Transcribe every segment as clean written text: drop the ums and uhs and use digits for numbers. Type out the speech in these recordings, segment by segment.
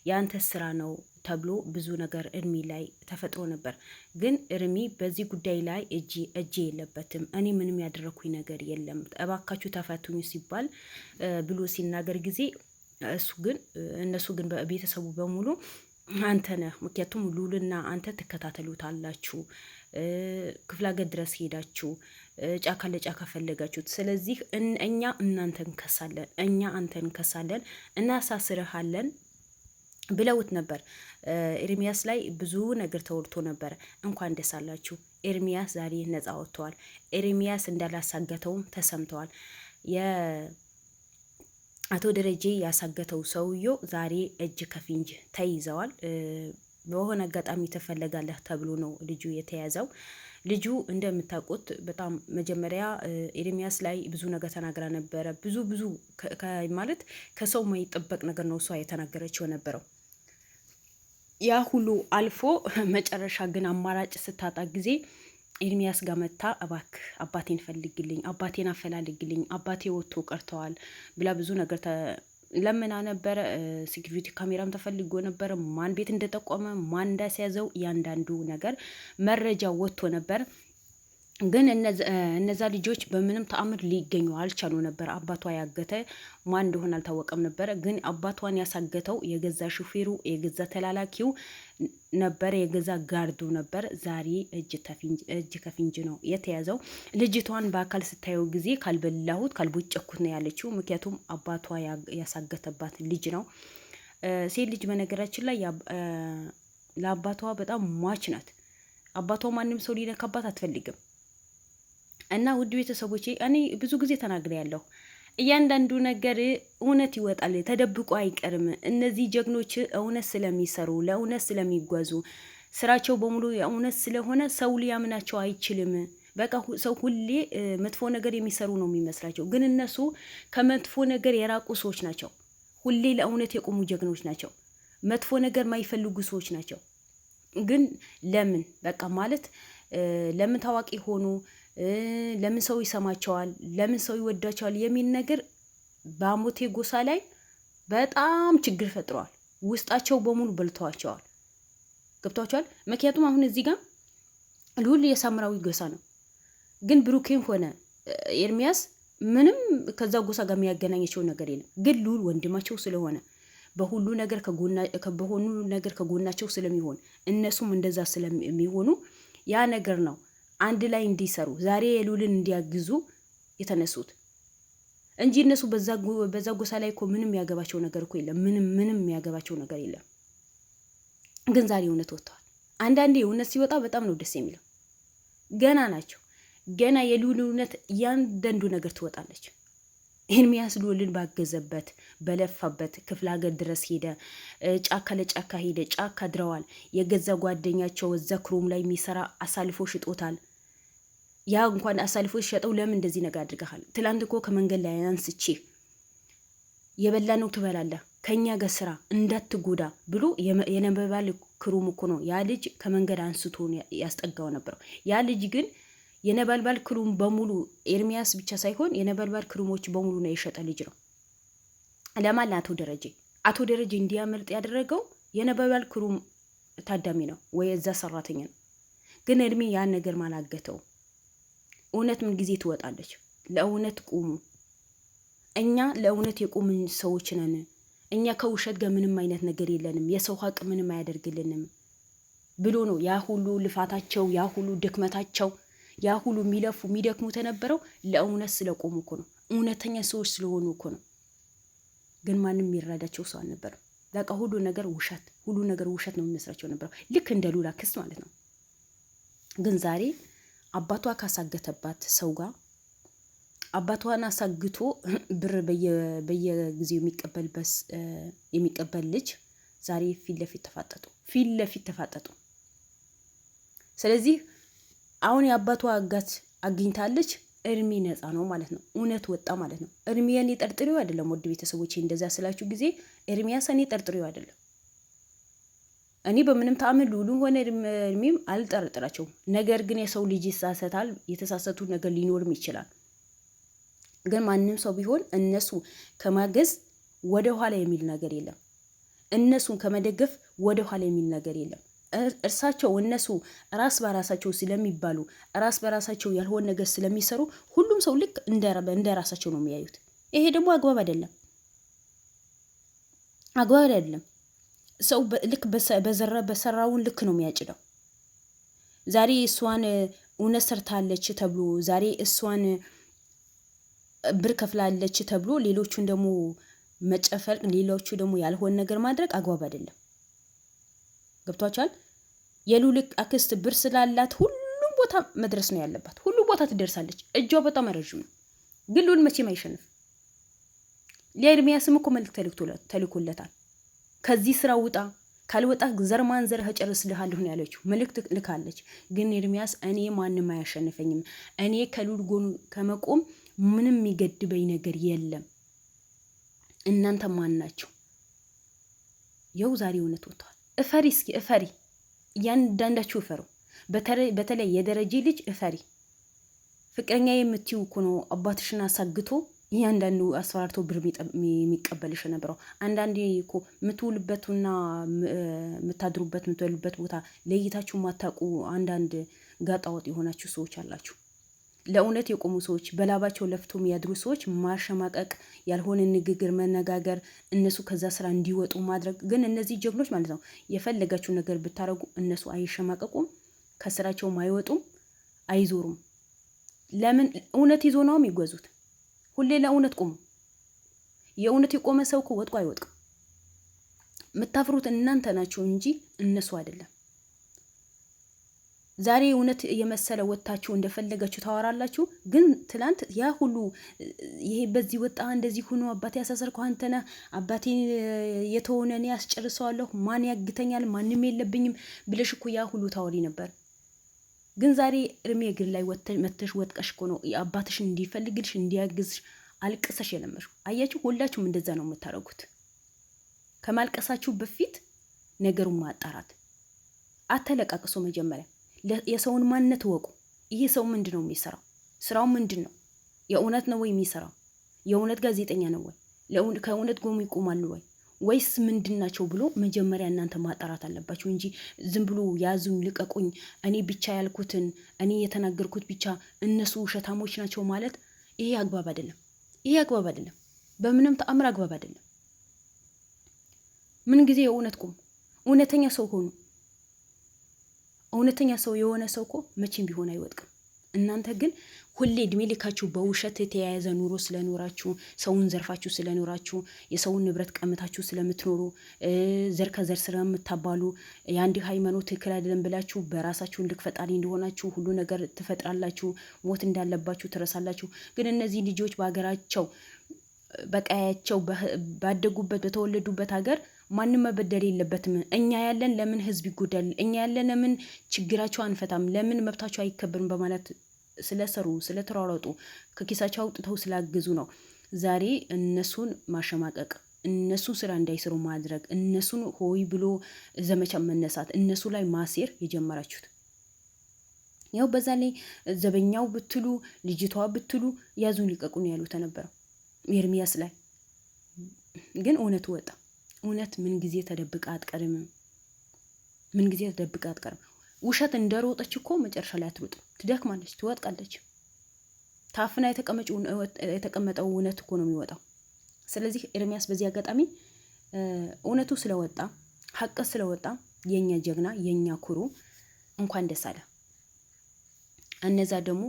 ያንተ ስራ ነው ተብሎ ብዙ ነገር እርሚ ላይ ተፈጥሮ ነበር። ግን እርሚ በዚህ ጉዳይ ላይ እጄ የለበትም፣ እኔ ምንም ያደረኩኝ ነገር የለም፣ እባካችሁ ተፈቱኝ ሲባል ብሎ ሲናገር ጊዜ እነሱ ግን ቤተሰቡ በሙሉ አንተ ነህ፣ ምክንያቱም ሉልና አንተ ትከታተሉታላችሁ፣ ክፍለ ሀገር ድረስ ሄዳችሁ ጫካ ለጫካ ፈለጋችሁት፣ ስለዚህ እኛ እናንተን እንከሳለን፣ እኛ አንተን እንከሳለን፣ እናሳስርሃለን ብለውት ነበር። ኤርሚያስ ላይ ብዙ ነገር ተወርቶ ነበር። እንኳን ደስ አላችሁ፣ ኤርሚያስ ዛሬ ነጻ ወጥተዋል። ኤርሚያስ እንዳላሳገተውም ተሰምተዋል። አቶ ደረጀ ያሳገተው ሰውየው ዛሬ እጅ ከፍንጅ ተይዘዋል። በሆነ አጋጣሚ ተፈለጋለህ ተብሎ ነው ልጁ የተያዘው። ልጁ እንደምታውቁት በጣም መጀመሪያ ኤርሚያስ ላይ ብዙ ነገር ተናግራ ነበረ። ብዙ ማለት ከሰው ማይጠበቅ ነገር ነው እሷ የተናገረችው ነበረው። ያ ሁሉ አልፎ መጨረሻ ግን አማራጭ ስታጣ ጊዜ ኤርሚያስ ጋር መታ እባክህ አባቴን ፈልግልኝ፣ አባቴን አፈላልግልኝ፣ አባቴ ወጥቶ ቀርተዋል ብላ ብዙ ነገር ለምና ነበረ። ሴኩሪቲ ካሜራም ተፈልጎ ነበረ። ማን ቤት እንደጠቆመ ማን እንዳስያዘው እያንዳንዱ ነገር መረጃ ወጥቶ ነበር። ግን እነዛ ልጆች በምንም ተአምር ሊገኙ አልቻሉ ነበር። አባቷ ያገተ ማን እንደሆነ አልታወቀም ነበረ። ግን አባቷን ያሳገተው የገዛ ሹፌሩ የገዛ ተላላኪው ነበር፣ የገዛ ጋርዱ ነበር። ዛሬ እጅ ከፍንጅ ነው የተያዘው። ልጅቷን በአካል ስታየው ጊዜ ካልበላሁት ካልቦጨኩት ነው ያለችው። ምክንያቱም አባቷ ያሳገተባት ልጅ ነው። ሴት ልጅ በነገራችን ላይ ለአባቷ በጣም ሟች ናት። አባቷ ማንም ሰው ሊነካባት አትፈልግም። እና ውድ ቤተሰቦቼ እኔ ብዙ ጊዜ ተናግሬ ያለሁ እያንዳንዱ ነገር እውነት ይወጣል፣ ተደብቆ አይቀርም። እነዚህ ጀግኖች እውነት ስለሚሰሩ ለእውነት ስለሚጓዙ ስራቸው በሙሉ የእውነት ስለሆነ ሰው ሊያምናቸው አይችልም። በቃ ሰው ሁሌ መጥፎ ነገር የሚሰሩ ነው የሚመስላቸው፣ ግን እነሱ ከመጥፎ ነገር የራቁ ሰዎች ናቸው። ሁሌ ለእውነት የቆሙ ጀግኖች ናቸው። መጥፎ ነገር ማይፈልጉ ሰዎች ናቸው። ግን ለምን በቃ ማለት ለምን ታዋቂ ሆኑ፣ ለምን ሰው ይሰማቸዋል፣ ለምን ሰው ይወዳቸዋል የሚል ነገር በአሞቴ ጎሳ ላይ በጣም ችግር ፈጥረዋል። ውስጣቸው በሙሉ በልተዋቸዋል። ገብቷቸዋል። ምክንያቱም አሁን እዚህ ጋር ልዑል የሳምራዊ ጎሳ ነው፣ ግን ብሩኬም ሆነ ኤርሚያስ ምንም ከዛ ጎሳ ጋር የሚያገናኘቸው ነገር የለም። ግን ልዑል ወንድማቸው ስለሆነ በሁሉ ነገር ከጎናቸው ስለሚሆን እነሱም እንደዛ ስለሚሆኑ ያ ነገር ነው አንድ ላይ እንዲሰሩ ዛሬ የልዑልን እንዲያግዙ የተነሱት እንጂ እነሱ በዛ ጎሳ ላይ እኮ ምንም ያገባቸው ነገር እኮ የለም። ምንም ያገባቸው ነገር የለም። ግን ዛሬ እውነት ወጥተዋል። አንዳንዴ እውነት ሲወጣ በጣም ነው ደስ የሚለው። ገና ናቸው። ገና የልዑል እውነት እያንዳንዱ ነገር ትወጣለች። ኤርሚያስ ልዑልን ባገዘበት በለፋበት ክፍለ ሀገር ድረስ ሄደ። ጫካ ለጫካ ሄደ። ጫካ ድረዋል። የገዛ ጓደኛቸው ዘክሮም ላይ የሚሰራ አሳልፎ ሽጦታል። ያ እንኳን አሳልፎ ሸጠው ለምን እንደዚህ ነገር አድርገሃል? ትላንት እኮ ከመንገድ ላይ አንስቼ የበላ ነው ትበላለህ፣ ከኛ ጋር ስራ እንዳትጎዳ ብሎ የነበልባል ክሩም እኮ ነው ያ ልጅ ከመንገድ አንስቶ ያስጠጋው ነበረው። ያ ልጅ ግን የነበልባል ክሩም በሙሉ ኤርሚያስ ብቻ ሳይሆን የነበልባል ክሩሞች በሙሉ ነው የሸጠ ልጅ ነው። ለማን? አቶ ደረጀ እንዲያመልጥ ያደረገው የነበልባል ክሩም ታዳሚ ነው ወይ እዛ ሰራተኛ ነው። ግን እድሜ ያን ነገር ማላገተው። እውነት ምን ጊዜ ትወጣለች? ለእውነት ቁሙ። እኛ ለእውነት የቆምን ሰዎች ነን። እኛ ከውሸት ጋር ምንም አይነት ነገር የለንም። የሰው ሀቅ ምንም አያደርግልንም ብሎ ነው ያ ሁሉ ልፋታቸው፣ ያ ሁሉ ድክመታቸው፣ ያ ሁሉ የሚደክሙት የነበረው ለእውነት ስለቆሙ እኮ ነው። እውነተኛ ሰዎች ስለሆኑ እኮ ነው። ግን ማንም የሚረዳቸው ሰው አልነበረም። በቃ ሁሉ ነገር ውሸት ነው የሚመስላቸው ነበረው። ልክ እንደ ሉላ ክስ ማለት ነው። ግን ዛሬ አባቷ ካሳገተባት ሰው ጋር አባቷን አሳግቶ ብር በየጊዜው የሚቀበል ልጅ ዛሬ ፊት ለፊት ተፋጠጡ። ስለዚህ አሁን የአባቷ አጋት አግኝታለች። እርሚ ነፃ ነው ማለት ነው። እውነት ወጣ ማለት ነው። እርሚያን ጠርጥሬው አይደለም። ወድ ቤተሰቦቼ እንደዛ ስላችሁ ጊዜ ኤርሚያስ እኔ ጠርጥሬው አይደለም። እኔ በምንም ተአምር ልዑል ሆነ እርሚም አልጠረጥራቸውም። ነገር ግን የሰው ልጅ ይሳሳታል። የተሳሳቱ ነገር ሊኖርም ይችላል። ግን ማንም ሰው ቢሆን እነሱ ከማገዝ ወደ ኋላ የሚል ነገር የለም። እነሱን ከመደገፍ ወደ ኋላ የሚል ነገር የለም። እነሱ ራስ በራሳቸው ስለሚባሉ ራስ በራሳቸው ያልሆነ ነገር ስለሚሰሩ ሁሉም ሰው ልክ እንደ ራሳቸው ነው የሚያዩት። ይሄ ደግሞ አግባብ አይደለም፣ አግባብ አይደለም። ሰው ልክ በሰራውን ልክ ነው የሚያጭደው። ዛሬ እሷን እውነት ሰርታለች ተብሎ ዛሬ እሷን ብር ከፍላለች ተብሎ ሌሎቹን ደግሞ መጨፈር፣ ሌሎቹ ደግሞ ያልሆነ ነገር ማድረግ አግባብ አይደለም። ገብቷችኋል? የሉል አክስት ብር ስላላት ሁሉም ቦታ መድረስ ነው ያለባት። ሁሉም ቦታ ትደርሳለች። እጇ በጣም ረዥም ነው። ግን ሉል መቼም አይሸንፍ። ለኤርሚያስም እኮ መልክ ተልኮለታል። ከዚህ ስራ ውጣ፣ ካልወጣ ዘር ማንዘር እጨርስልሃለሁ ነው ያለችው። መልእክት ልካለች። ግን ኤርሚያስ እኔ ማንም አያሸንፈኝም፣ እኔ ከሉል ጎን ከመቆም ምንም የሚገድበኝ ነገር የለም፣ እናንተ ማን ናቸው? የው ዛሬ እውነት ወጥቷል። እፈሪ፣ እስኪ እፈሪ፣ እያንዳንዳችሁ እፈሩ። በተለይ የደረጀ ልጅ እፈሪ። ፍቅረኛ የምትዩ እኮ ነው አባትሽን አሳግቶ እያንዳንዱ አስፈራርቶ ብር የሚቀበልሽ ነበረው። አንዳንዴ እኮ የምትውልበትና የምታድሩበት የምትወልበት ቦታ ለይታችሁ ማታውቁ አንዳንድ ጋጣወጥ የሆናችሁ ሰዎች አላችሁ። ለእውነት የቆሙ ሰዎች፣ በላባቸው ለፍቶ የሚያድሩ ሰዎች ማሸማቀቅ፣ ያልሆነ ንግግር መነጋገር፣ እነሱ ከዛ ስራ እንዲወጡ ማድረግ። ግን እነዚህ ጀግኖች ማለት ነው የፈለጋችሁ ነገር ብታረጉ እነሱ አይሸማቀቁም፣ ከስራቸውም አይወጡም፣ አይዞሩም። ለምን? እውነት ይዞ ነው የሚጓዙት። ሁሌ ለእውነት ቆሙ። የእውነት የቆመ ሰው እኮ ወጥቆ አይወጥቅም። የምታፍሩት እናንተ ናችሁ እንጂ እነሱ አይደለም። ዛሬ እውነት የመሰለ ወጣችሁ እንደፈለጋችሁ ታወራላችሁ። ግን ትላንት ያ ሁሉ ይሄ በዚህ ወጣ እንደዚህ ሆኖ አባቴ ያሳሰርኩ አንተ ነህ፣ አባቴ የተሆነ እኔ ያስጨርሰዋለሁ፣ ማን ያግተኛል፣ ማንም የለብኝም ብለሽ እኮ ያ ሁሉ ታወሪ ነበር። ግን ዛሬ እርሜ እግር ላይ መተሽ ወጥቀሽ እኮ ነው አባትሽን እንዲፈልግልሽ እንዲያግዝሽ አልቅሰሽ የለመሽ። አያችሁ፣ ሁላችሁም እንደዛ ነው የምታደርጉት። ከማልቀሳችሁ በፊት ነገሩን ማጣራት፣ አተለቃቅሶ መጀመሪያ የሰውን ማንነት ወቁ። ይሄ ሰው ምንድን ነው የሚሰራው? ስራው ምንድን ነው? የእውነት ነው ወይ የሚሰራው? የእውነት ጋዜጠኛ ነው ወይ? ከእውነት ጎን ይቆማሉ ወይ? ወይስ ምንድን ናቸው ብሎ መጀመሪያ እናንተ ማጣራት አለባችሁ እንጂ ዝም ብሎ ያዙኝ ልቀቁኝ፣ እኔ ብቻ ያልኩትን እኔ የተናገርኩት ብቻ እነሱ ውሸታሞች ናቸው ማለት ይሄ አግባብ አይደለም። ይሄ አግባብ አይደለም። በምንም ተአምር አግባብ አይደለም። ምን ጊዜ የእውነት ቁም። እውነተኛ ሰው ሆኑ። እውነተኛ ሰው የሆነ ሰው እኮ መቼም ቢሆን አይወድቅም። እናንተ ግን ሁሌ እድሜ ልካችሁ በውሸት የተያያዘ ኑሮ ስለኖራችሁ፣ ሰውን ዘርፋችሁ ስለኖራችሁ፣ የሰውን ንብረት ቀምታችሁ ስለምትኖሩ፣ ዘር ከዘር ስለምታባሉ፣ የአንድ ሃይማኖት ትክክል አይደለም ብላችሁ በራሳችሁ ልክ ፈጣሪ እንደሆናችሁ ሁሉ ነገር ትፈጥራላችሁ፣ ሞት እንዳለባችሁ ትረሳላችሁ። ግን እነዚህ ልጆች በሀገራቸው በቀያቸው ባደጉበት በተወለዱበት ሀገር ማንም መበደል የለበትም። እኛ ያለን ለምን ህዝብ ይጎዳል? እኛ ያለን ለምን ችግራቸው አንፈታም? ለምን መብታቸው አይከበርም? በማለት ስለሰሩ ስለተሯሯጡ ከኪሳቸው አውጥተው ስላገዙ ነው ዛሬ እነሱን ማሸማቀቅ፣ እነሱ ስራ እንዳይሰሩ ማድረግ፣ እነሱን ሆይ ብሎ ዘመቻ መነሳት፣ እነሱ ላይ ማሴር የጀመራችሁት። ያው በዛ ላይ ዘበኛው ብትሉ ልጅቷ ብትሉ ያዙን ሊቀቁን ያሉ ተነበረው ኤርሚያስ ላይ ግን እውነቱ ወጣ። እውነት ምን ጊዜ ተደብቃ አትቀርም። ምን ጊዜ ተደብቃ አትቀርም። ውሸት እንደሮጠች እኮ መጨረሻ ላይ አትሮጥም። ትደክማለች፣ ትወጥቃለች። ታፍና የተቀመጠው እውነት እኮ ነው የሚወጣው። ስለዚህ ኤርሚያስ በዚህ አጋጣሚ እውነቱ ስለወጣ ሀቅ ስለወጣ የኛ ጀግና የኛ ኩሩ እንኳን ደስ አለ። እነዛ ደግሞ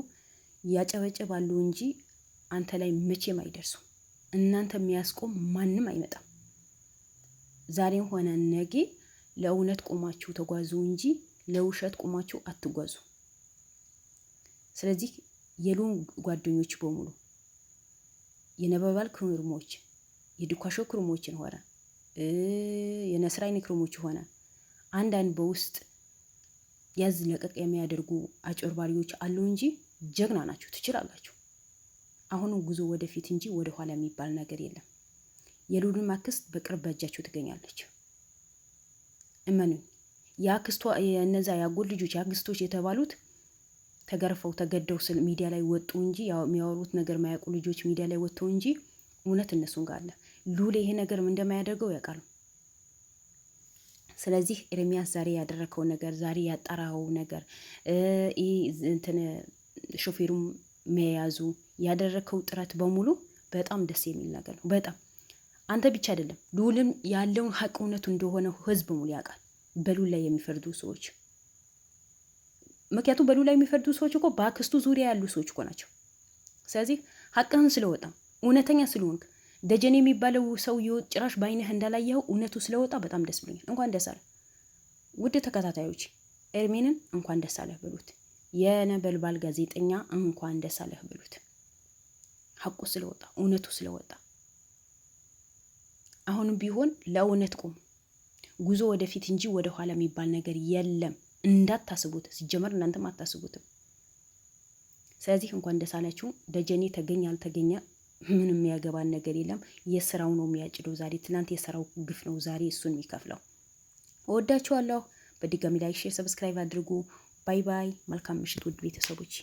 ያጨበጨባሉ እንጂ አንተ ላይ መቼም አይደርሱ። እናንተ የሚያስቆም ማንም አይመጣም። ዛሬም ሆነ ነገ ለእውነት ቆማችሁ ተጓዙ እንጂ ለውሸት ቆማችሁ አትጓዙ። ስለዚህ የሉን ጓደኞች በሙሉ የነበልባል ክሩሞች፣ የድኳሾ ክሩሞችን ሆነ የነስራይን ክሩሞች ሆነ አንዳንድ በውስጥ ያዝ ለቀቅ የሚያደርጉ አጭበርባሪዎች አሉ እንጂ ጀግና ናችሁ፣ ትችላላችሁ። አሁንም ጉዞ ወደፊት እንጂ ወደ ኋላ የሚባል ነገር የለም። የሉልን አክስት በቅርብ በእጃችሁ ትገኛለች። እመኑኝ። የአክስቷ የነዛ ያጎት ልጆች የአክስቶች የተባሉት ተገርፈው ተገደው ሚዲያ ላይ ወጡ እንጂ ያው የሚያወሩት ነገር ማያውቁ ልጆች ሚዲያ ላይ ወጥተው እንጂ እውነት እነሱን ጋር አለ። ሉል ይሄ ነገር እንደማያደርገው ያውቃሉ። ስለዚህ ኤርሚያስ ዛሬ ያደረከው ነገር፣ ዛሬ ያጠራው ነገር እንትን ሾፌሩም መያዙ ያደረከው ጥረት በሙሉ በጣም ደስ የሚል ነገር ነው። በጣም አንተ ብቻ አይደለም ልዑልም ያለውን ሀቅ እውነቱ እንደሆነ ህዝብ ሙሉ ያውቃል። በልዑል ላይ የሚፈርዱ ሰዎች፣ ምክንያቱም በልዑል ላይ የሚፈርዱ ሰዎች እኮ በአክስቱ ዙሪያ ያሉ ሰዎች እኮ ናቸው። ስለዚህ ሀቅህን ስለወጣ እውነተኛ ስለሆንክ ደጀን የሚባለው ሰውዬው ጭራሽ በአይንህ እንዳላየኸው እውነቱ ስለወጣ በጣም ደስ ብሎኛል። እንኳን ደስ አለ። ውድ ተከታታዮች ኤርሚንን እንኳን ደስ አለህ ብሉት። የነበልባል ጋዜጠኛ እንኳን ደስ አለህ ብሉት። ሀቁ ስለወጣ እውነቱ ስለወጣ አሁንም ቢሆን ለእውነት ቁሙ። ጉዞ ወደፊት እንጂ ወደ ኋላ የሚባል ነገር የለም። እንዳታስቡት፣ ሲጀመር እናንተም አታስቡትም። ስለዚህ እንኳን ደስ አላችሁ። ደጀኔ ተገኘ አልተገኘ ምንም የሚያገባን ነገር የለም። የስራው ነው የሚያጭደው ዛሬ። ትናንት የስራው ግፍ ነው ዛሬ እሱን የሚከፍለው። እወዳችኋለሁ። በድጋሚ ላይክ፣ ሼር፣ ሰብስክራይብ አድርጉ። ባይ ባይ። መልካም ምሽት ውድ ቤተሰቦች።